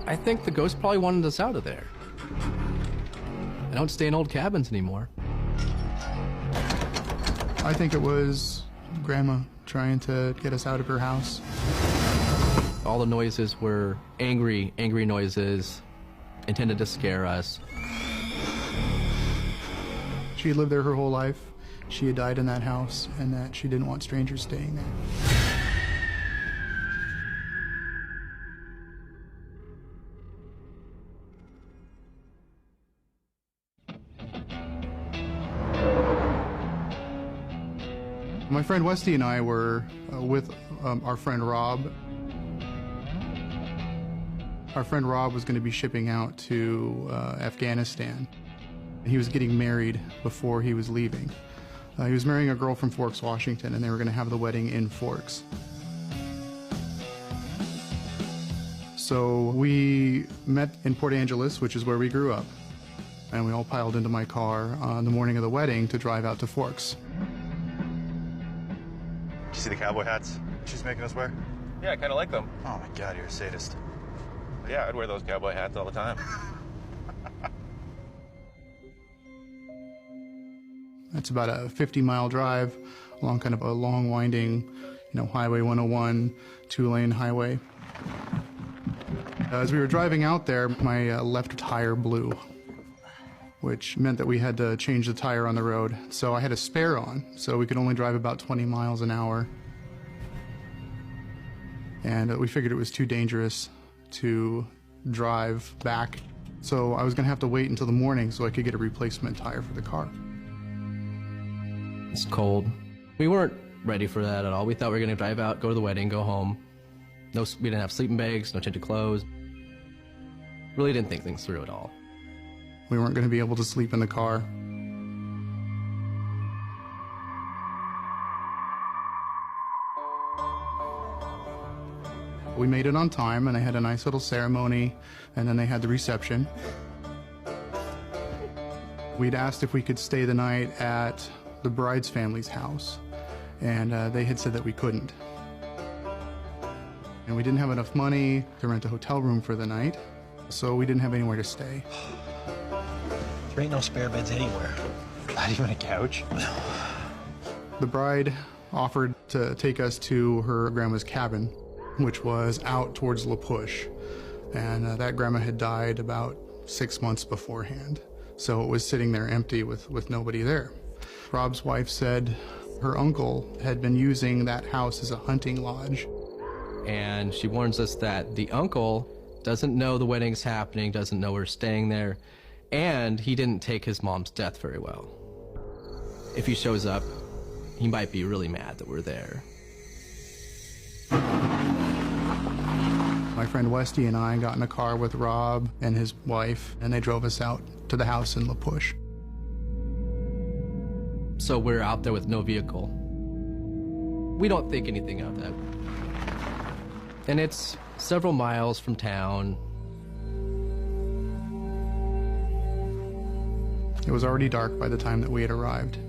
I think the ghost probably wanted us out of there. I don't stay in old cabins anymore. I think it was Grandma trying to get us out of her house. All the noises were angry noises, intended to scare us. She had lived there her whole life. She had died in that house, and that she didn't want strangers staying there. My friend Westy and I were with our friend Rob. Our friend Rob was going to be shipping out to Afghanistan. He was getting married before he was leaving. He was marrying a girl from Forks, Washington, and they were going to have the wedding in Forks. So we met in Port Angeles, which is where we grew up, and we all piled into my car on the morning of the wedding to drive out to Forks. Did you see the cowboy hats she's making us wear? Yeah, I kind of like them. Oh my God, you're a sadist. Yeah, I'd wear those cowboy hats all the time. It's about a 50-mile drive along kind of a long, winding, Highway 101, two-lane highway. As we were driving out there, my left tire blew, which meant that we had to change the tire on the road. So I had a spare on, so we could only drive about 20 miles an hour. And we figured it was too dangerous to drive back. So I was gonna have to wait until the morning so I could get a replacement tire for the car. It's cold. We weren't ready for that at all. We thought we were gonna drive out, go to the wedding, go home. We didn't have sleeping bags, no change of clothes. Really didn't think things through at all. We weren't going to be able to sleep in the car. We made it on time, and they had a nice little ceremony, and then they had the reception. We'd asked if we could stay the night at the bride's family's house, and they had said that we couldn't. And we didn't have enough money to rent a hotel room for the night, so we didn't have anywhere to stay. There ain't no spare beds anywhere. Not even a couch? The bride offered to take us to her grandma's cabin, which was out towards La Push. And that grandma had died about 6 months beforehand. So it was sitting there empty with nobody there. Rob's wife said her uncle had been using that house as a hunting lodge. And she warns us that the uncle doesn't know the wedding's happening, doesn't know we're staying there, and he didn't take his mom's death very well. If he shows up, he might be really mad that we're there. My friend Westy and I got in a car with Rob and his wife, and they drove us out to the house in La Push. So we're out there with no vehicle. We don't think anything of that. And it's several miles from town. It was already dark by the time that we had arrived.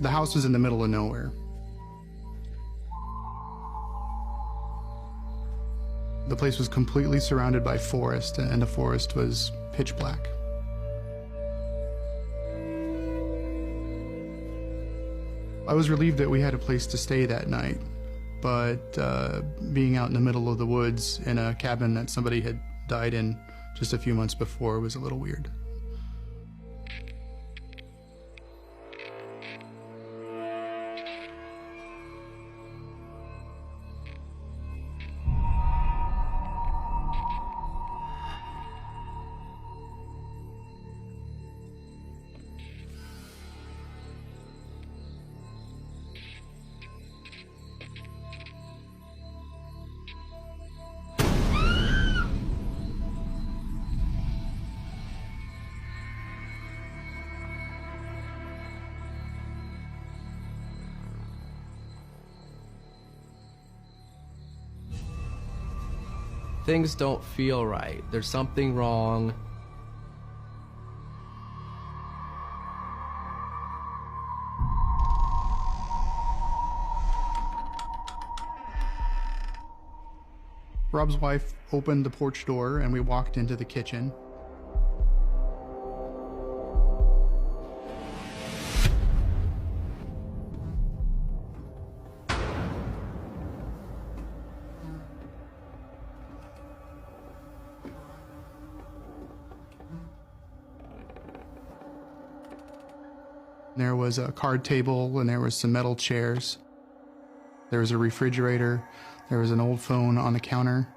The house was in the middle of nowhere. The place was completely surrounded by forest, and the forest was pitch black. I was relieved that we had a place to stay that night, but being out in the middle of the woods in a cabin that somebody had died in just a few months before was a little weird. Things don't feel right. There's something wrong. Rob's wife opened the porch door and we walked into the kitchen. There was a card table and there was some metal chairs. There was a refrigerator. There was an old phone on the counter.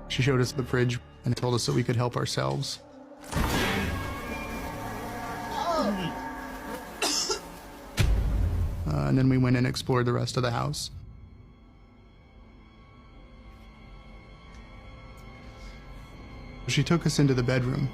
She showed us the fridge and told us that we could help ourselves. And then we went and explored the rest of the house. She took us into the bedroom.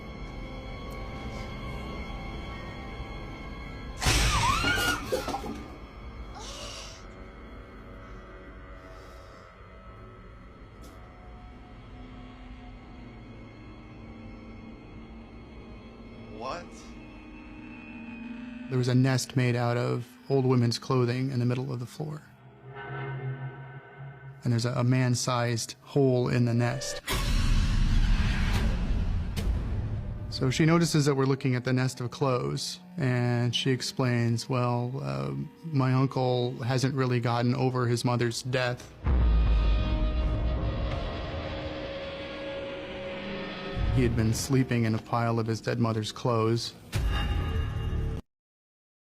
What? There was a nest made out of old women's clothing in the middle of the floor. And there's a man-sized hole in the nest. So she notices that we're looking at the nest of clothes, and she explains, well, my uncle hasn't really gotten over his mother's death. He had been sleeping in a pile of his dead mother's clothes